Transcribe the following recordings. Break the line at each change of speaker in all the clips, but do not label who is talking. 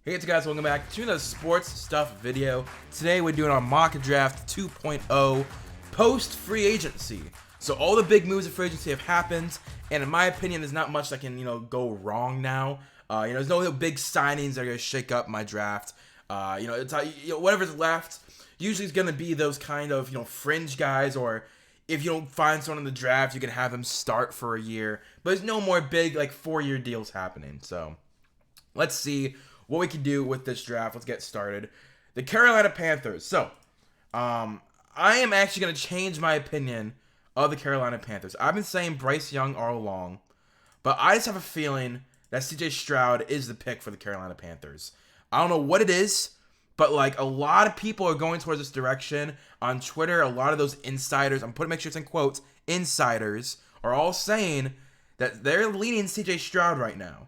Hey guys, welcome back to the sports stuff video. Today we're doing our mock draft 2.0 post free agency. So all the big moves of free agency have happened, and in my opinion, there's not much that can go wrong now. There's no big signings that are gonna shake up my draft. It's whatever's left usually is gonna be those kind of fringe guys, or if you don't find someone in the draft, you can have them start for a year. But there's no more big 4-year deals happening. So let's see what we can do with this draft. Let's get started. The Carolina Panthers. So, I am actually going to change my opinion of the Carolina Panthers. I've been saying Bryce Young all along, but I just have a feeling that CJ Stroud is the pick for the Carolina Panthers. I don't know what it is, but a lot of people are going towards this direction on Twitter. A lot of those insiders, make sure it's in quotes, insiders, are all saying that they're leaning CJ Stroud right now.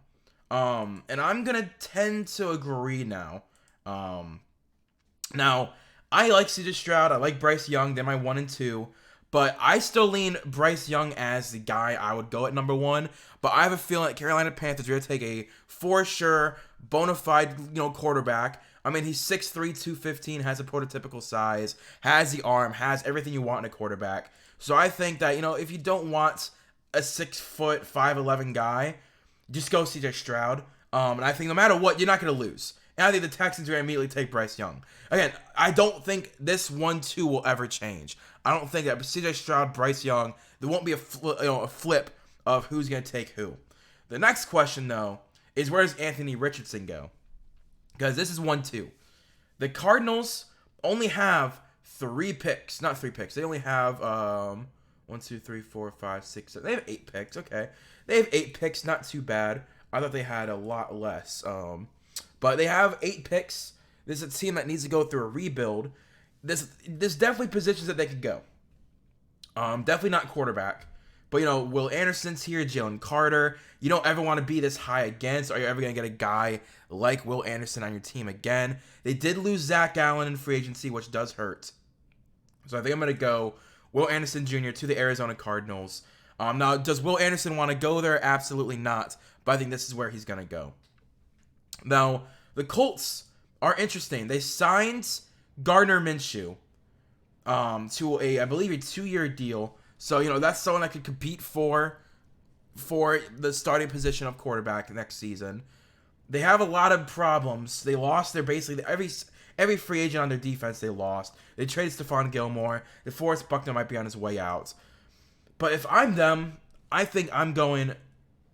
And I'm gonna tend to agree now. Now, I like CJ Stroud, I like Bryce Young, they're my 1 and 2, but I still lean Bryce Young as the guy I would go at number 1, but I have a feeling that Carolina Panthers are gonna take a, for sure, bona fide, quarterback. I mean, he's 6'3", 215, has a prototypical size, has the arm, has everything you want in a quarterback. So I think that, if you don't want a 6 foot, 5'11" guy, just go CJ Stroud. And I think no matter what, you're not going to lose. And I think the Texans are going to immediately take Bryce Young. Again, I don't think this 1-2 will ever change. I don't think that CJ Stroud, Bryce Young, there won't be a flip of who's going to take who. The next question, though, is where does Anthony Richardson go? Because this is 1-2. The Cardinals only have 3 picks. Not 3 picks. They only have 1, 2, 3, 4, 5, 6, 7. They have 8 picks. Okay. They have 8 picks, not too bad. I thought they had a lot less. But they have 8 picks. This is a team that needs to go through a rebuild. This definitely positions that they could go. Definitely not quarterback. But, Will Anderson's here, Jalen Carter. You don't ever want to be this high again. So are you ever going to get a guy like Will Anderson on your team again? They did lose Zach Allen in free agency, which does hurt. So I think I'm going to go Will Anderson Jr. to the Arizona Cardinals. Now, does Will Anderson want to go there? Absolutely not. But I think this is where he's going to go. Now, the Colts are interesting. They signed Gardner Minshew to I believe, a 2-year deal. So, that's someone that could compete for the starting position of quarterback next season. They have a lot of problems. They lost basically every free agent on their defense they lost. They traded Stephon Gilmore. DeForest Buckner might be on his way out. But if I'm them, I think I'm going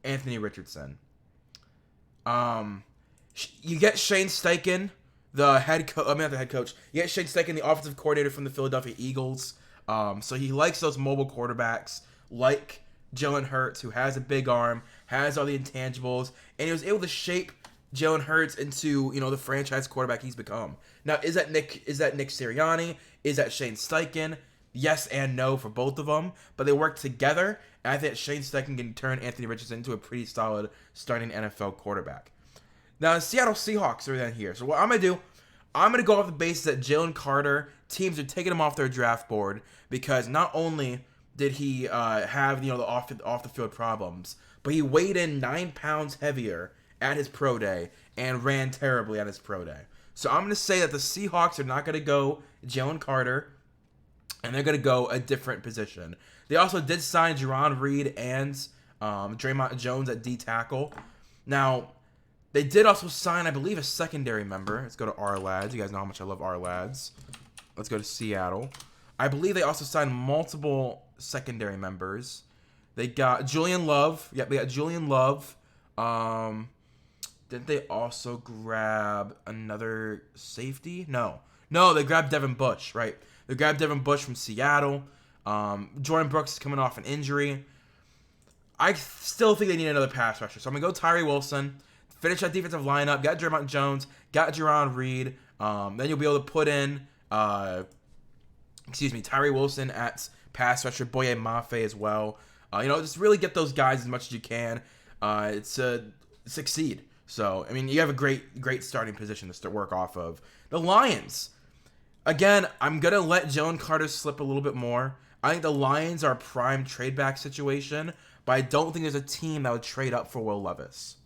Anthony Richardson. You get Shane Steichen, the head coach. Not the head coach. You get Shane Steichen, the offensive coordinator from the Philadelphia Eagles. So he likes those mobile quarterbacks like Jalen Hurts, who has a big arm, has all the intangibles, and he was able to shape Jalen Hurts into the franchise quarterback he's become. Now, is that Nick Sirianni? Is that Shane Steichen? Yes and no for both of them, but they work together, and I think Shane Steichen can turn Anthony Richardson into a pretty solid starting NFL quarterback. Now, the Seattle Seahawks are then here. So what I'm going to do, I'm going to go off the basis that Jalen Carter, teams are taking him off their draft board because not only did he have the off the field problems, but he weighed in 9 pounds heavier at his pro day and ran terribly at his pro day. So I'm going to say that the Seahawks are not going to go Jalen Carter, and they're going to go a different position. They also did sign Jerron Reed and Draymond Jones at D tackle. Now, they did also sign, I believe, a secondary member. Let's go to our lads. You guys know how much I love our lads. Let's go to Seattle. I believe they also signed multiple secondary members. They got Julian Love. Yep, they got Julian Love. Didn't they also grab another safety? No, they grabbed Devin Bush, right? They grabbed Devin Bush from Seattle. Jordan Brooks is coming off an injury. I still think they need another pass rusher. So I'm going to go Tyree Wilson. Finish that defensive lineup. Got Draymond Jones. Got Jerron Reed. Then you'll be able to put in, Tyree Wilson at pass rusher. Boye Mafe as well. Just really get those guys as much as you can. It's succeed. So, you have a great starting position to work off of. The Lions. Again, I'm going to let Jalen Carter slip a little bit more. I think the Lions are a prime trade back situation, but I don't think there's a team that would trade up for Will Levis.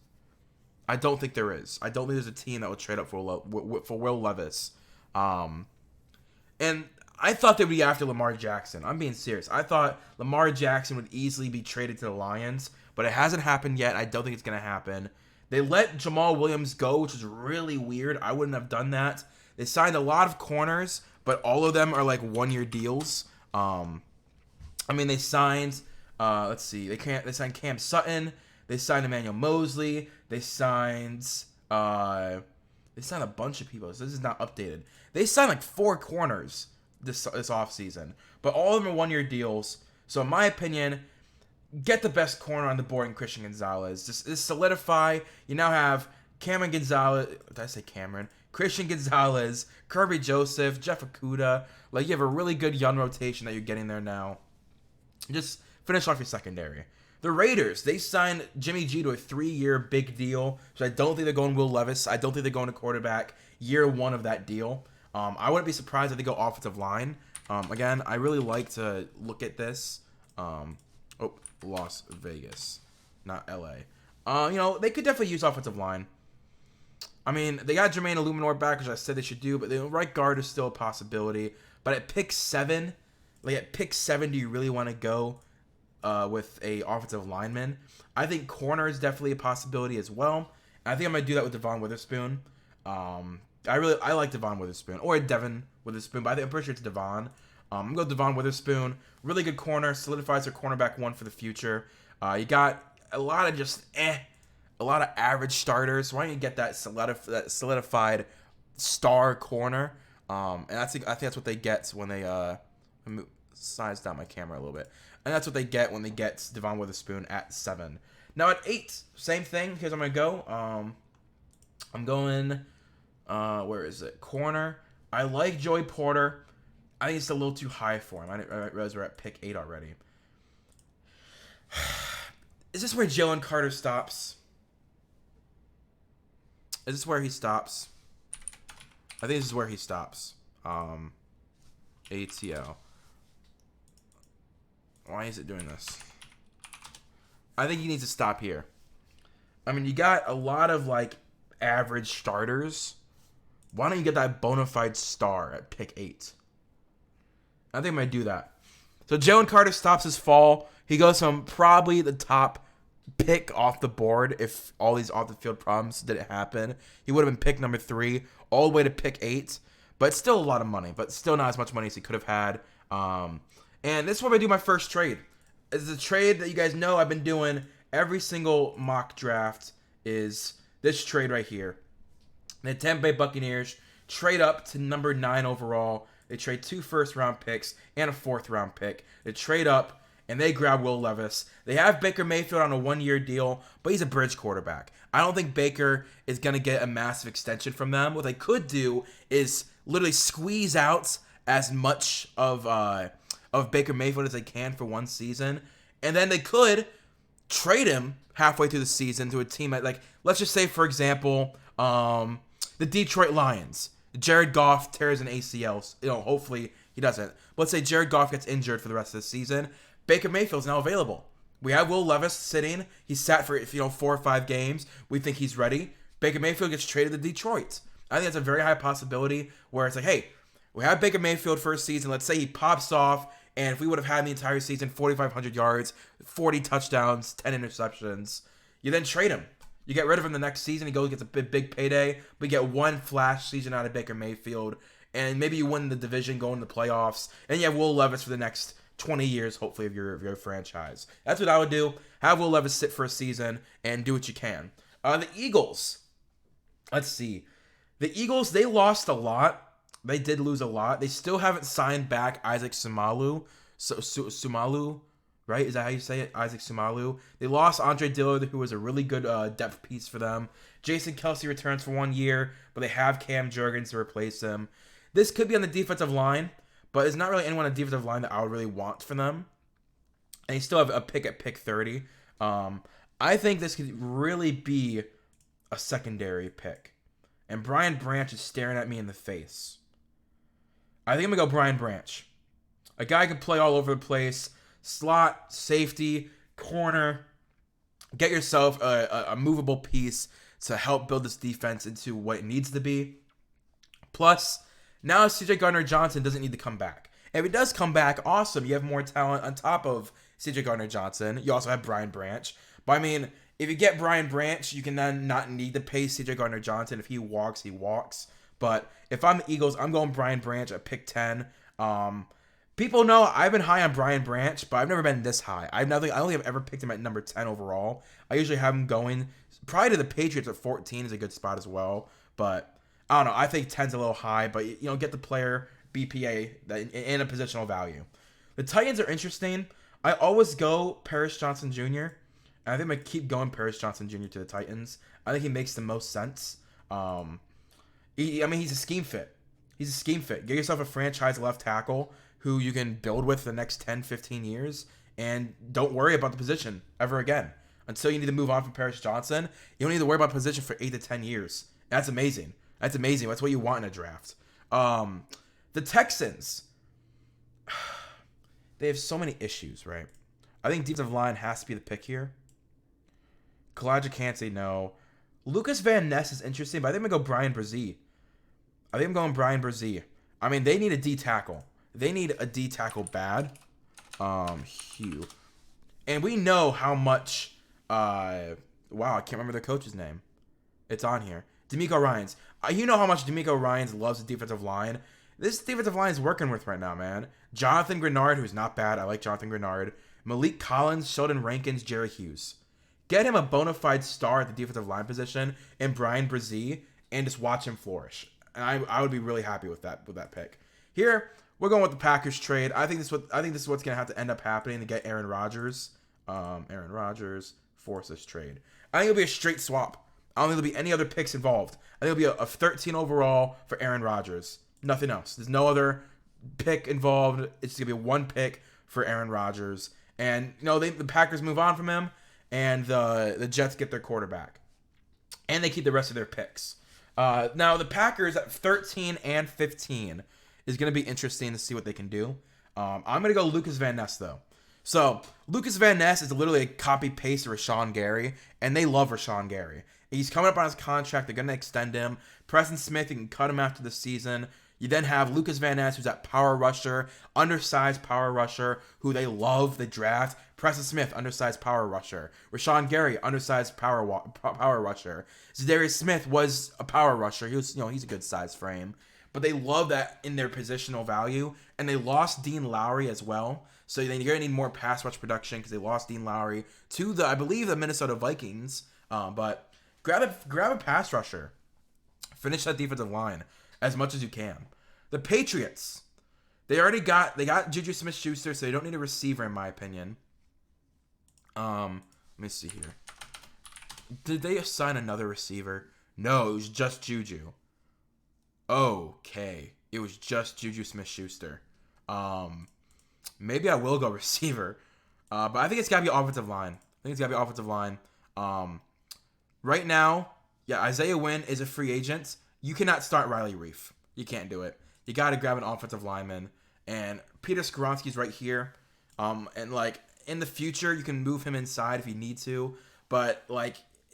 I don't think there is. I don't think there's a team that would trade up for Will Levis. And I thought they would be after Lamar Jackson. I'm being serious. I thought Lamar Jackson would easily be traded to the Lions, but it hasn't happened yet. I don't think it's going to happen. They let Jamal Williams go, which is really weird. I wouldn't have done that. They signed a lot of corners, but all of them are like one-year deals. They signed, let's see, they signed Cam Sutton. They signed Emmanuel Mosley. They signed a bunch of people. So this is not updated. They signed like 4 corners this offseason, but all of them are one-year deals. So in my opinion, get the best corner on the board in Christian Gonzalez. Just solidify. You now have Cameron Gonzalez. Did I say Cameron? Christian Gonzalez, Kirby Joseph, Jeff Okudah. Like, you have a really good young rotation that you're getting there now. Just finish off your secondary. The Raiders, they signed Jimmy G to a 3-year big deal. So I don't think they're going Will Levis. I don't think they're going to quarterback year 1 of that deal. I wouldn't be surprised if they go offensive line. Again, I really like to look at this. Las Vegas, not LA. They could definitely use offensive line. I mean, they got Jermaine Illuminor back, which I said they should do, but the right guard is still a possibility. But at pick 7, do you really want to go with a offensive lineman? I think corner is definitely a possibility as well. And I think I'm gonna do that with Devon Witherspoon. I like Devon Witherspoon or Devin Witherspoon, but I'm pretty sure it's Devon. I'm gonna go Devon Witherspoon. Really good corner, solidifies their cornerback 1 for the future. You got a lot of average starters. Why don't you get that solidified star corner? And I think that's what they get when they size down my camera a little bit. And that's what they get when they get Devon Witherspoon at 7. Now at 8, same thing. Here's where I'm gonna go. I'm going. Where is it? Corner. I like Joey Porter. I think it's a little too high for him. I didn't realize we're at pick 8 already. Is this where Jalen Carter stops? Is this where he stops? I think this is where he stops. ATL. Why is it doing this? I think he needs to stop here. I mean, you got a lot of, like, average starters. Why don't you get that bona fide star at pick 8? I think I'm going to do that. So Jalen Carter stops his fall. He goes from probably the top pick off the board if all these off-the-field problems didn't happen. He would have been pick number 3 all the way to pick 8. But it's still a lot of money, but still not as much money as he could have had. And this is where I do my first trade. It's a trade that you guys know I've been doing every single mock draft is this trade right here. The Tampa Bay Buccaneers trade up to number 9 overall. They trade 2 first-round picks and a 4th-round pick. They trade up, and they grab Will Levis. They have Baker Mayfield on a 1-year deal, but he's a bridge quarterback. I don't think Baker is going to get a massive extension from them. What they could do is literally squeeze out as much of Baker Mayfield as they can for 1 season, and then they could trade him halfway through the season to a team that, like, let's just say, for example, the Detroit Lions. Jared Goff tears an ACL. Hopefully he doesn't. But let's say Jared Goff gets injured for the rest of the season. Baker Mayfield's now available. We have Will Levis sitting. He's sat for 4 or 5 games. We think he's ready. Baker Mayfield gets traded to Detroit. I think that's a very high possibility where it's like, hey, we have Baker Mayfield first season. Let's say he pops off, and if we would have had the entire season 4,500 yards, 40 touchdowns, 10 interceptions, you then trade him. You get rid of him the next season. He goes gets a big payday. We get 1 flash season out of Baker Mayfield, and maybe you win the division, go in the playoffs, and you have Will Levis for the next 20 years, hopefully, of your franchise. That's what I would do. Have Will Levis sit for a season and do what you can. The Eagles. Let's see. The Eagles, they lost a lot. They did lose a lot. They still haven't signed back Isaac Sumalu. Sumalu, right? Is that how you say it? Isaac Sumalu. They lost Andre Dillard, who was a really good depth piece for them. Jason Kelsey returns for 1 year, but they have Cam Jurgens to replace him. This could be on the defensive line, but it's not really anyone on the defensive line that I would really want for them. And you still have a pick at pick 30. I think this could really be a secondary pick. And Brian Branch is staring at me in the face. I think I'm going to go Brian Branch. A guy can play all over the place. Slot, safety, corner. Get yourself a movable piece to help build this defense into what it needs to be. Plus, now CJ Gardner-Johnson doesn't need to come back. If it does come back, awesome. You have more talent on top of CJ Gardner-Johnson. You also have Brian Branch. But I mean, if you get Brian Branch, you can then not need to pay CJ Gardner-Johnson. If he walks, he walks. But if I'm the Eagles, I'm going Brian Branch at pick 10. People know I've been high on Brian Branch, but I've never been this high. I only have ever picked him at number 10 overall. I usually have him going probably to the Patriots at 14 is a good spot as well. But I don't know. I think 10's a little high, but get the player BPA in a positional value. The Titans are interesting. I always go Paris Johnson Jr. And I think I'm going to keep going Paris Johnson Jr. to the Titans. I think he makes the most sense. He's a scheme fit. He's a scheme fit. Get yourself a franchise left tackle who you can build with the next 10, 15 years, and don't worry about the position ever again. Until you need to move on from Paris Johnson, you don't need to worry about position for 8 to 10 years. That's amazing. That's amazing. That's what you want in a draft. The Texans, they have so many issues, right? I think defensive line has to be the pick here. Kalijah Kancey, no. Lucas Van Ness is interesting, but I think I'm going to go Brian Brzee. I mean, they need a D tackle. They need a D tackle bad. Hugh. And we know how much, wow, I can't remember the coach's name. It's on here. D'Amico Ryans. You know how much D'Amico Ryans loves the defensive line. This defensive line is working with right now, man. Jonathan Grenard, who's not bad. I like Jonathan Grenard. Malik Collins, Sheldon Rankins, Jerry Hughes. Get him a bona fide star at the defensive line position in Brian Brzee and just watch him flourish. And I would be really happy with that pick. Here, we're going with the Packers trade. I think this is what's going to have to end up happening to get Aaron Rodgers. Force this trade. I think it'll be a straight swap. I don't think there'll be any other picks involved. I think it'll be a 13 overall for Aaron Rodgers. Nothing else. There's no other pick involved. It's going to be one pick for Aaron Rodgers. And, the Packers move on from him, and the Jets get their quarterback. And they keep the rest of their picks. Now, the Packers at 13 and 15 is going to be interesting to see what they can do. I'm going to go Lucas Van Ness, though. So, Lucas Van Ness is literally a copy-paste of Rashawn Gary, and they love Rashawn Gary. He's coming up on his contract. They're going to extend him. Preston Smith, you can cut him after the season. You then have Lucas Van Ness, who's that power rusher, undersized power rusher, who they love, they draft. Preston Smith, undersized power rusher. Rashawn Gary, undersized power rusher. Zadarius Smith was a power rusher. He was, he's a good size frame. But they love that in their positional value. And they lost Dean Lowry as well. So then you're going to need more pass rush production because they lost Dean Lowry to I believe, the Minnesota Vikings. But grab a pass rusher. Finish that defensive line as much as you can. The Patriots, they got Juju Smith-Schuster, so they don't need a receiver in my opinion. Let me see here. Did they assign another receiver? No, it was just Juju. Okay, it was just Juju Smith-Schuster. Maybe I will go receiver, but I think it's gotta be offensive line. Right now, yeah, Isaiah Wynn is a free agent. You cannot start Riley Reif. You can't do it. You got to grab an offensive lineman. And Peter Skoronski's right here. And, in the future, you can move him inside if you need to. But,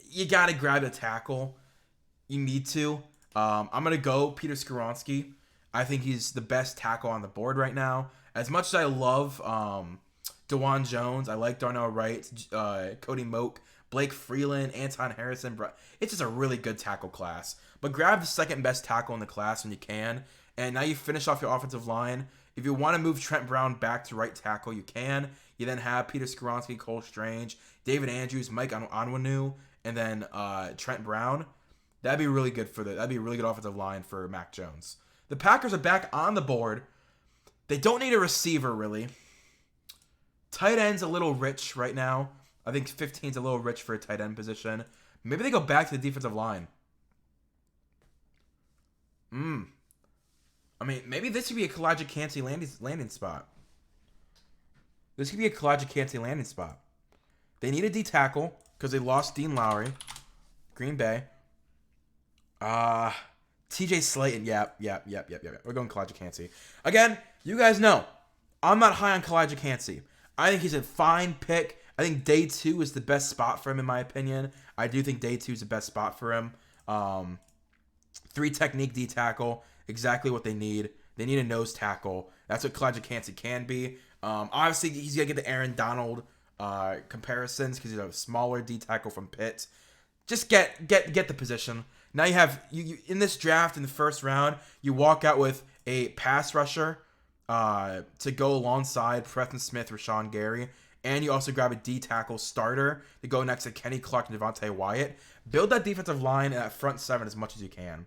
you got to grab a tackle. You need to. I'm going to go Peter Skoronski. I think he's the best tackle on the board right now. As much as I love DeJuan Jones, I like Darnell Wright, Cody Moak, Blake Freeland, Anton Harrison. It's just a really good tackle class. But grab the second best tackle in the class when you can. And now you finish off your offensive line. If you want to move Trent Brown back to right tackle, you can. You then have Peter Skoronski, Cole Strange, David Andrews, Mike Onwenu, and then Trent Brown. That'd be really good that'd be a really good offensive line for Mac Jones. The Packers are back on the board. They don't need a receiver, really. Tight end's a little rich right now. I think 15's a little rich for a tight end position. Maybe they go back to the defensive line. I mean, maybe this could be a Kalijah Kancey landing spot. They need a D tackle because they lost Dean Lowry. Green Bay. TJ Slayton. Yep. We're going Kalijah Kancey. Again, you guys know, I'm not high on Kalijah Kancey. I think he's a fine pick. I think day 2 is the best spot for him, in my opinion. I do think day 2 is the best spot for him. 3 technique D tackle, exactly what they need. They need a nose tackle. That's what Kalijah Kancey can be. Obviously, he's going to get the Aaron Donald comparisons because he's a smaller D tackle from Pitt. Just get the position. Now you have, you in this draft, in the first round, you walk out with a pass rusher to go alongside Preston Smith, Rashawn Gary, and you also grab a D tackle starter to go next to Kenny Clark and Devontae Wyatt. Build that defensive line and that front 7 as much as you can.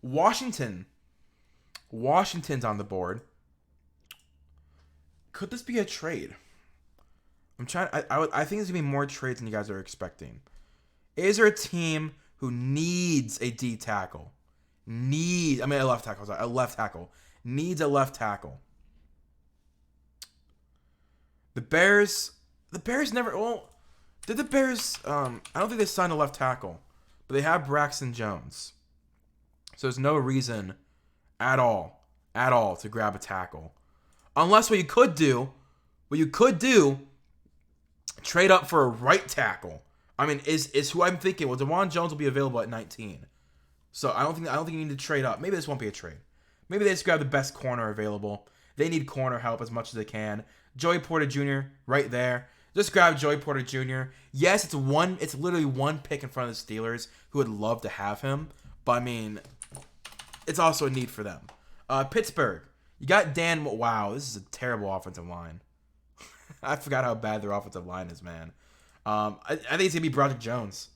Washington's on the board. Could this be a trade? I think there's gonna be more trades than you guys are expecting. Is there a team who needs a D tackle? A left tackle. Sorry, a left tackle. Needs a left tackle. The Bears never. Well, did the Bears? I don't think they signed a left tackle, but they have Braxton Jones. So there's no reason at all to grab a tackle, unless what you could do, trade up for a right tackle. I mean, is who I'm thinking. Well, DeJuan Jones will be available at 19, so I don't think you need to trade up. Maybe this won't be a trade. Maybe they just grab the best corner available. They need corner help as much as they can. Joey Porter Jr. right there. Just grab Joey Porter Jr. Yes, it's literally one pick in front of the Steelers, who would love to have him, but I mean, it's also a need for them. Pittsburgh, you got Dan. Wow, this is a terrible offensive line. I forgot how bad their offensive line is, man. I think it's gonna be Broderick Jones.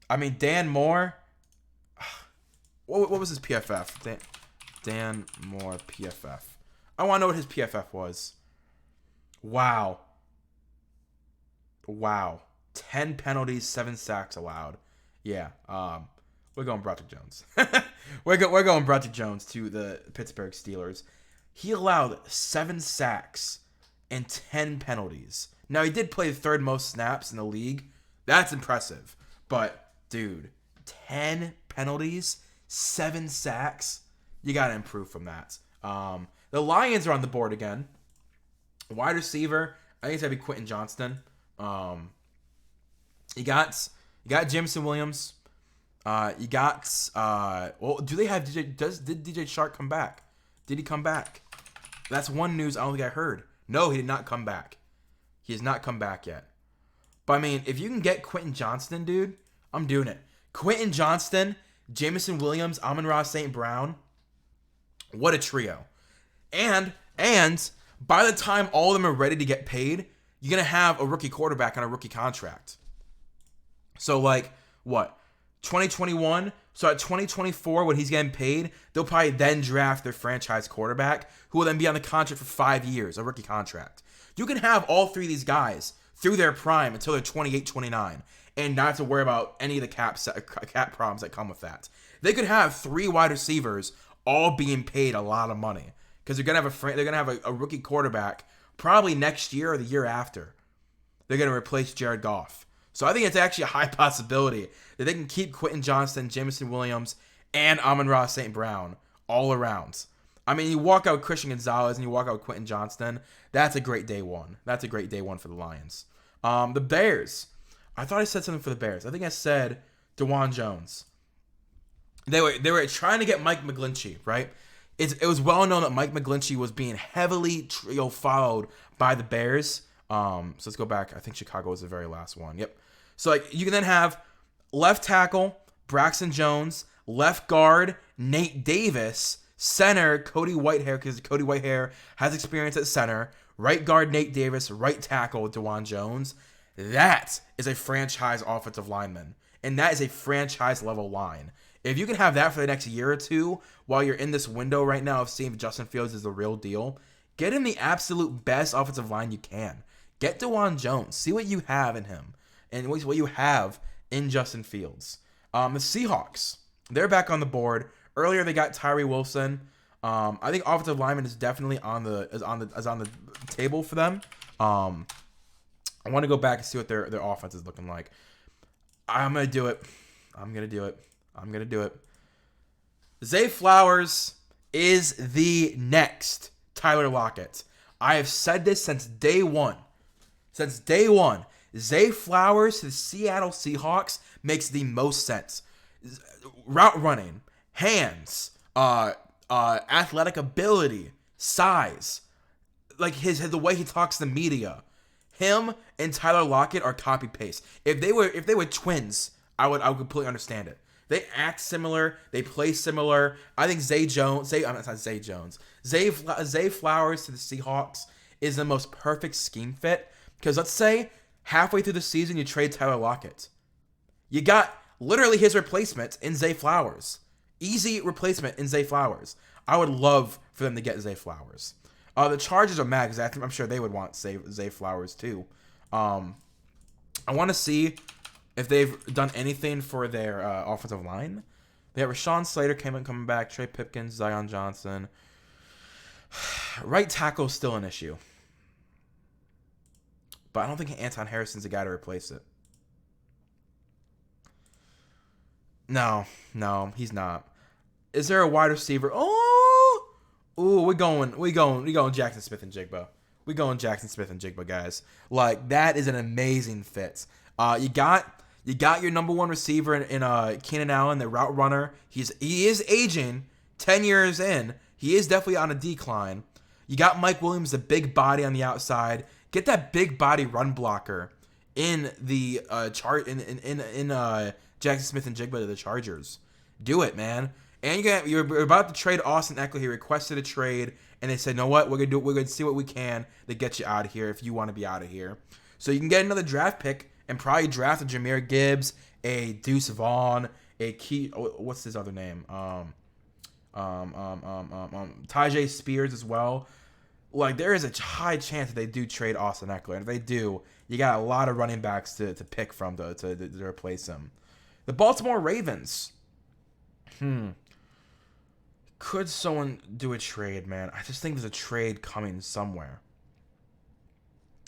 I mean, Dan Moore. What was his PFF? Dan Moore PFF. I want to know what his PFF was. Wow. 10 penalties, 7 sacks allowed. Yeah. We're going Broderick Jones. we're going Broderick Jones to the Pittsburgh Steelers. He allowed 7 sacks and 10 penalties. Now, he did play the 3rd most snaps in the league. That's impressive. But, dude, 10 penalties, 7 sacks. You got to improve from that. The Lions are on the board again. Wide receiver, I think it's going to be Quentin Johnston. You got Jameson Williams. Do they have DJ? Did DJ Shark come back? Did he come back? That's one news I don't think I heard. No, he did not come back. He has not come back yet. But I mean, if you can get Quentin Johnston, dude, I'm doing it. Quentin Johnston, Jameson Williams, Amon-Ra St. Brown. What a trio. And by the time all of them are ready to get paid, you're going to have a rookie quarterback on a rookie contract. So like, what? 2021? So at 2024, when he's getting paid, they'll probably then draft their franchise quarterback, who will then be on the contract for 5 years, a rookie contract. You can have all 3 of these guys through their prime until they're 28, 29, and not have to worry about any of the cap problems that come with that. They could have 3 wide receivers all being paid a lot of money, because they're gonna have a rookie quarterback probably next year or the year after. They're gonna replace Jared Goff. So I think it's actually a high possibility that they can keep Quentin Johnston, Jameson Williams, and Amon-Ra St. Brown all around. I mean, you walk out Christian Gonzalez and you walk out Quentin Johnston. That's a great day one. That's a great day one for the Lions. The Bears. I thought I said something for the Bears. I think I said DeJuan Jones. They were trying to get Mike McGlinchey, right? It was well known that Mike McGlinchey was being heavily followed by the Bears. So let's go back. I think Chicago was the very last one. Yep. So like you can then have left tackle Braxton Jones, left guard Nate Davis, center Cody Whitehair, because Cody Whitehair has experience at center, right guard Nate Davis, right tackle DeJuan Jones. That is a franchise offensive lineman, and that is a franchise level line. If you can have that for the next year or two, while you're in this window right now of seeing if Justin Fields is the real deal, get him the absolute best offensive line you can. Get DeJuan Jones. See what you have in him and what you have in Justin Fields. The Seahawks, they're back on the board. Earlier they got Tyree Wilson. I think offensive lineman is definitely on the table for them. I want to go back and see what their offense is looking like. I'm gonna do it. Zay Flowers is the next Tyler Lockett. I have said this since day one. Since day one, Zay Flowers to the Seattle Seahawks makes the most sense. Route running, hands, athletic ability, size, like the way he talks to the media. Him and Tyler Lockett are copy paste. If they were twins, I would completely understand it. They act similar. They play similar. I think Zay Flowers to the Seahawks is the most perfect scheme fit. Because let's say halfway through the season you trade Tyler Lockett. You got literally his replacement in Zay Flowers. Easy replacement in Zay Flowers. I would love for them to get Zay Flowers. The Chargers are mad because I'm sure they would want Zay Flowers too. I want to see if they've done anything for their offensive line. They have Rashawn Slater coming back, Trey Pipkins, Zion Johnson. Right tackle is still an issue. But I don't think Anton Harrison's the guy to replace it. No, he's not. Is there a wide receiver? We going Jackson Smith and Jigba. We going Jackson Smith and Jigba, guys. Like, that is an amazing fit. You got your number one receiver in Keenan Allen, the route runner. He is aging, 10 years in. He is definitely on a decline. You got Mike Williams, the big body on the outside. Get that big body run blocker in the Jackson Smith and Jigba to the Chargers. Do it, man. And you're about to trade Austin Eckler. He requested a trade, and they said, "No, what? We're gonna see what we can to get you out of here if you want to be out of here." So you can get another draft pick and probably draft a Jahmyr Gibbs, a Deuce Vaughn, a Key. What's his other name? Tajay Spears as well. Like, there is a high chance that they do trade Austin Eckler, and if they do, you got a lot of running backs to pick from to replace him. The Baltimore Ravens. Could someone do a trade, man? I just think there's a trade coming somewhere.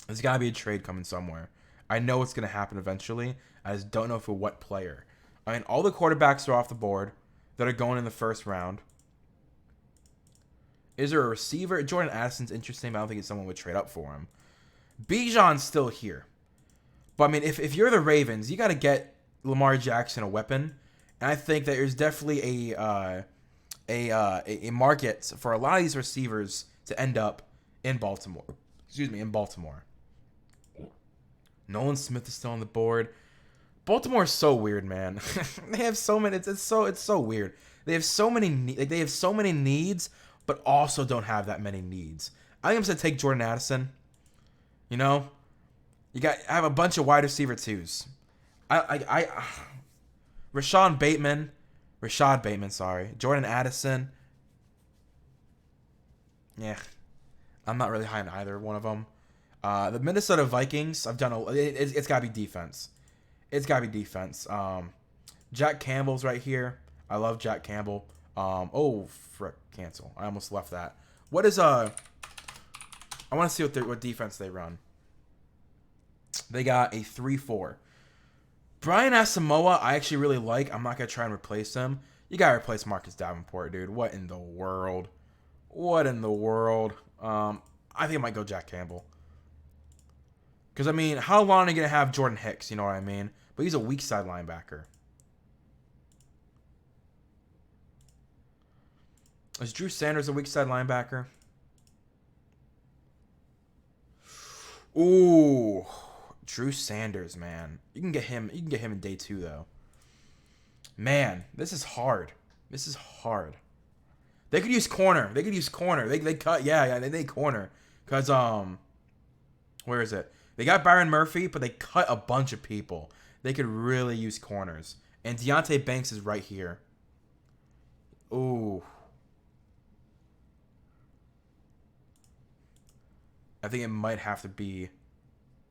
There's got to be a trade coming somewhere. I know it's going to happen eventually. I just don't know for what player. I mean, all the quarterbacks are off the board that are going in the first round. Is there a receiver? Jordan Addison's interesting, but I don't think someone would trade up for him. Bijan's still here. But, I mean, if you're the Ravens, you got to get Lamar Jackson a weapon. And I think that there's definitely a market for a lot of these receivers to end up in Baltimore. Nolan Smith is still on the board. Baltimore is so weird, man. They have so many. It's so weird. They have so many needs, but also don't have that many needs. I think I'm gonna take Jordan Addison. You know, I have a bunch of wide receiver twos. Rashad Bateman, Jordan Addison. Yeah, I'm not really high on either one of them. The Minnesota Vikings, it's got to be defense. It's got to be defense. Jack Campbell's right here. I love Jack Campbell. Frick, cancel. I almost left that. What is I want to see what defense they run. They got a 3-4. Brian Asamoah, I actually really like. I'm not gonna try and replace him. You gotta replace Marcus Davenport, dude. What in the world? I think I might go Jack Campbell. Because, I mean, how long are you gonna have Jordan Hicks? You know what I mean? But he's a weak side linebacker. Is Drew Sanders a weak side linebacker? Ooh, Drew Sanders, man. You can get him in day 2 though. Man, this is hard. They could use corner. They cut. Yeah. They need corner. Cause where is it? They got Byron Murphy, but they cut a bunch of people. They could really use corners. And Deonte Banks is right here. Ooh. I think it might have to be.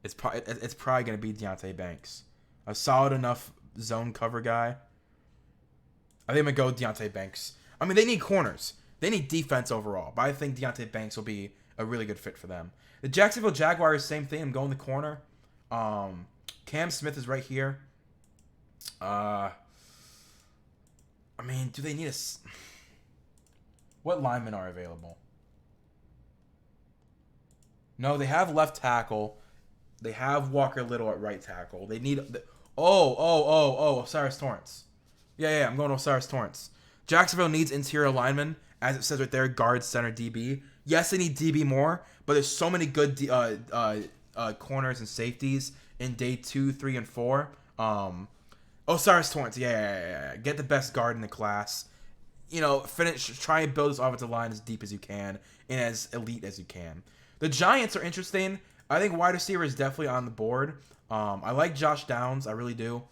It's probably going to be Deonte Banks. A solid enough zone cover guy. I think I'm going to go Deonte Banks. I mean, they need corners. They need defense overall. But I think Deonte Banks will be a really good fit for them. The Jacksonville Jaguars, same thing. I'm going the corner. Cam Smith is right here. I mean, do they need a... What linemen are available? No, they have left tackle. They have Walker Little at right tackle. They need. Osiris Torrance. Yeah, I'm going to Osiris Torrance. Jacksonville needs interior linemen, as it says right there, guard, center, DB. Yes, they need DB more, but there's so many good corners and safeties in day 2, 3, and 4. Osiris Torrance, yeah. Get the best guard in the class. Try and build this offensive line as deep as you can and as elite as you can. The Giants are interesting. I think wide receiver is definitely on the board. I like Josh Downs, I really do.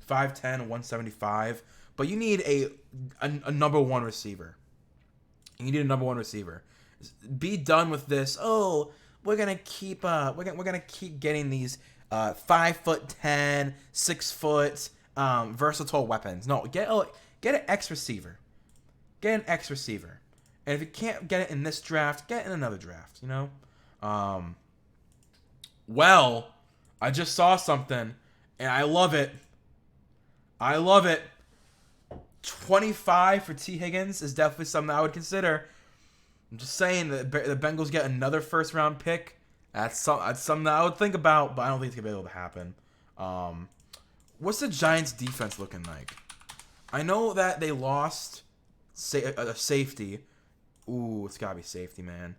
5'10", 175. But you need a number one receiver. You need a number one receiver. Be done with this. Oh, we're gonna keep getting these 5'10", 6 foot versatile weapons. No, get an X receiver. Get an X receiver. And if you can't get it in this draft, get in another draft. Well, I just saw something, and I love it. 25 for T. Higgins is definitely something I would consider. I'm just saying that the Bengals get another first-round pick. That's something that I would think about, but I don't think it's going to be able to happen. What's the Giants' defense looking like? I know that they lost a safety. Ooh, it's got to be safety, man.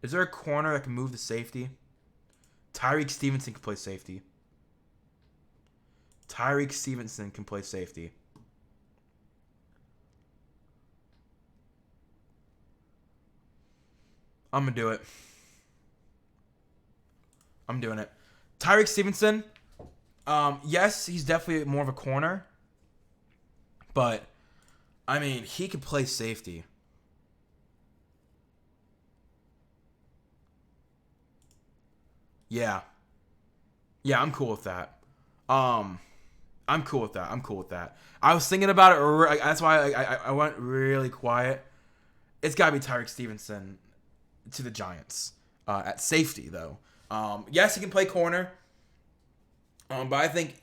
Is there a corner that can move the safety? Tyreek Stevenson can play safety. Tyreek Stevenson can play safety. I'm going to do it. I'm doing it. Tyreek Stevenson, yes, he's definitely more of a corner. But, I mean, he could play safety. Yeah. Yeah, I'm cool with that. I'm cool with that. I was thinking about it. That's why I went really quiet. It's got to be Tyreek Stevenson to the Giants at safety, though. Yes, he can play corner. But I think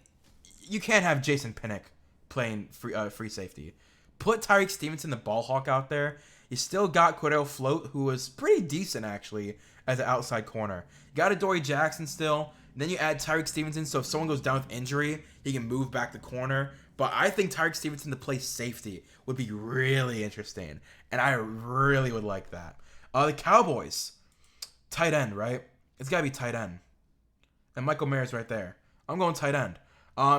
you can't have Jason Pinnock playing free safety. Put Tyreek Stevenson, the ball hawk, out there. You still got Cordell Float, who was pretty decent, actually, as an outside corner. You got Adoree Jackson still. Then you add Tyreek Stevenson, so if someone goes down with injury, he can move back the corner. But I think Tyreek Stevenson to play safety would be really interesting. And I really would like that. The Cowboys. Tight end, right? It's got to be tight end. And Michael Mayer's right there. I'm going tight end.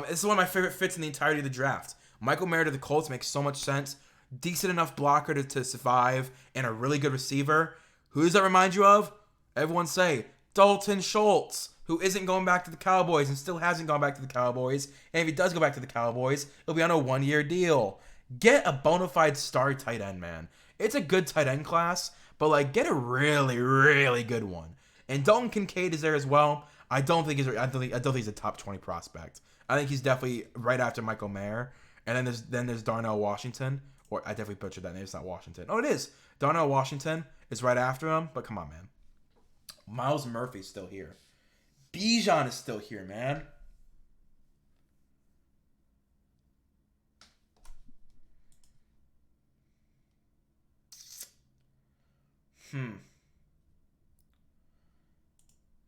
This is one of my favorite fits in the entirety of the draft. Michael Mayer to the Colts makes so much sense. Decent enough blocker to survive, and a really good receiver. Who does that remind you of? Everyone say, Dalton Schultz, who isn't going back to the Cowboys and still hasn't gone back to the Cowboys. And if he does go back to the Cowboys, it'll be on a 1-year deal. Get a bona fide star tight end, man. It's a good tight end class, but get a really, really good one. And Dalton Kincaid is there as well. I don't think he's a top 20 prospect. I think he's definitely right after Michael Mayer. And then there's Darnell Washington. Or I definitely butchered that name. It's not Washington. Oh, it is. Darnell Washington is right after him. But come on, man. Myles Murphy's still here. Bijan is still here, man.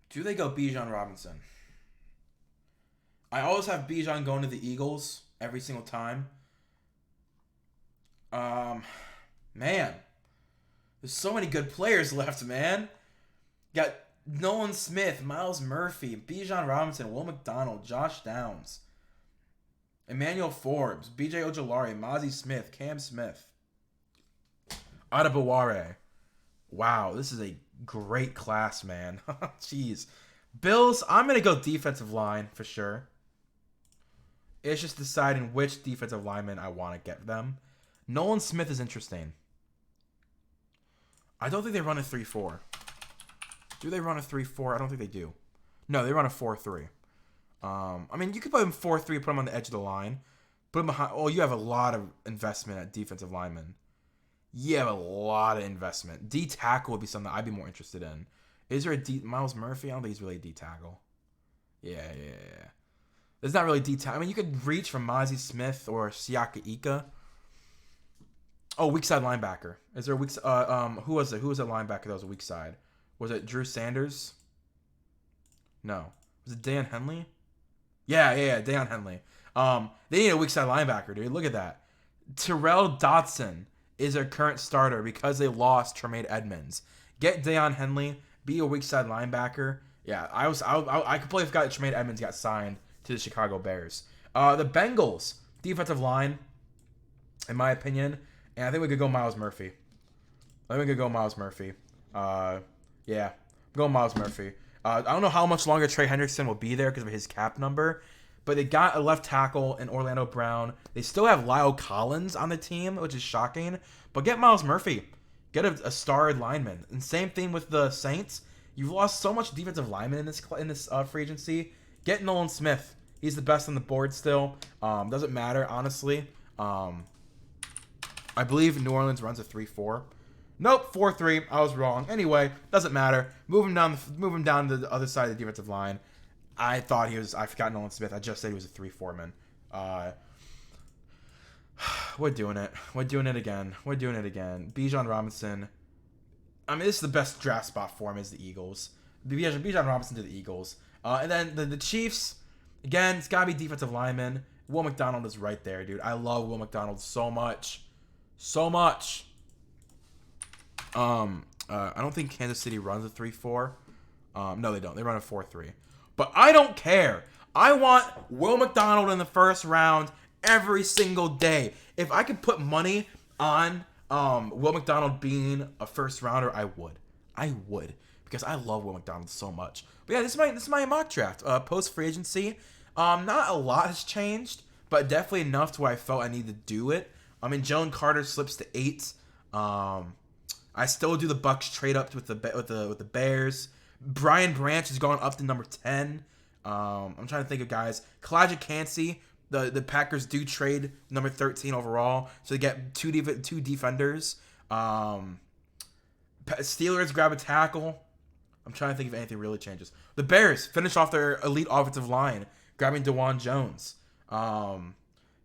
Do they go Bijan Robinson? I always have Bijan going to the Eagles every single time. Man. There's so many good players left, man. Got Nolan Smith, Myles Murphy, Bijan Robinson, Will McDonald, Josh Downs, Emmanuel Forbes, BJ Ojolari, Mozzie Smith, Cam Smith, Adebaware. Wow, this is a great class, man. Jeez. Bills, I'm going to go defensive line for sure. It's just deciding which defensive lineman I want to get them. Nolan Smith is interesting. I don't think they run a 3-4. Do they run a 3-4? I don't think they do. No, they run a 4-3. I mean, you could put him 4-3, put him on the edge of the line. Put him behind. Oh, you have a lot of investment at defensive lineman. You have a lot of investment. D tackle would be something I'd be more interested in. Is there a D Myles Murphy? I don't think he's really a D tackle. Yeah. There's not really D tackle. I mean, you could reach from Mozzie Smith or Siaka Ika. Oh, weak side linebacker. Is there a weak? Who was it? Who was a linebacker that was a weak side? Was it Drew Sanders? No. Was it Dan Henley? Yeah, Deion Henley. They need a weak side linebacker, dude. Look at that. Terrell Dotson is their current starter because they lost Tremaine Edmonds. Get Deion Henley, be a weak side linebacker. Yeah, I completely forgot that Tremaine Edmonds got signed to the Chicago Bears. The Bengals defensive line, in my opinion, and I think we could go Miles Murphy. Yeah, go Miles Murphy. I don't know how much longer Trey Hendrickson will be there because of his cap number, but they got a left tackle in Orlando Brown. They still have Lyle Collins on the team, which is shocking. But get Miles Murphy. Get a star lineman. And same thing with the Saints. You've lost so much defensive lineman in this free agency. Get Nolan Smith. He's the best on the board still. Doesn't matter, honestly. I believe New Orleans runs a 3-4. Nope, 4-3. I was wrong. Anyway, doesn't matter. Moving down to the other side of the defensive line. I forgot Nolan Smith. I just said he was a 3-4 man. We're doing it again. Bijan Robinson. I mean, this is the best draft spot for him is the Eagles. Bijan Robinson to the Eagles. And then the Chiefs, again, it's got to be defensive lineman. Will McDonald is right there, dude. I love Will McDonald so much. I don't think Kansas City runs a 3-4. No, they don't. They run a 4-3. But I don't care. I want Will McDonald in the first round every single day. If I could put money on Will McDonald being a first rounder, I would. Because I love Will McDonald so much. But yeah, this is my mock draft. Post free agency. Not a lot has changed, but definitely enough to where I felt I needed to do it. I mean, Jalen Carter slips to 8. I still do the Bucks trade up with the Bears. Brian Branch has gone up to number 10. I'm trying to think of guys. Kalijah Cansey, the Packers do trade number 13 overall, so they get two defenders. Steelers grab a tackle. I'm trying to think if anything really changes. The Bears finish off their elite offensive line, grabbing DeJuan Jones.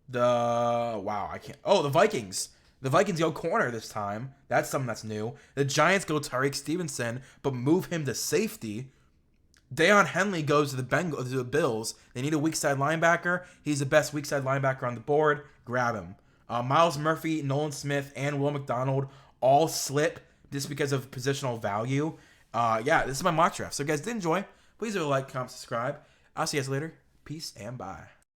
The Vikings. The Vikings go corner this time. That's something that's new. The Giants go Tariq Stevenson, but move him to safety. Deion Henley goes to the Bills. They need a weak side linebacker. He's the best weak side linebacker on the board. Grab him. Miles Murphy, Nolan Smith, and Will McDonald all slip just because of positional value. This is my mock draft. So, if you guys did enjoy, please do like, comment, subscribe. I'll see you guys later. Peace and bye.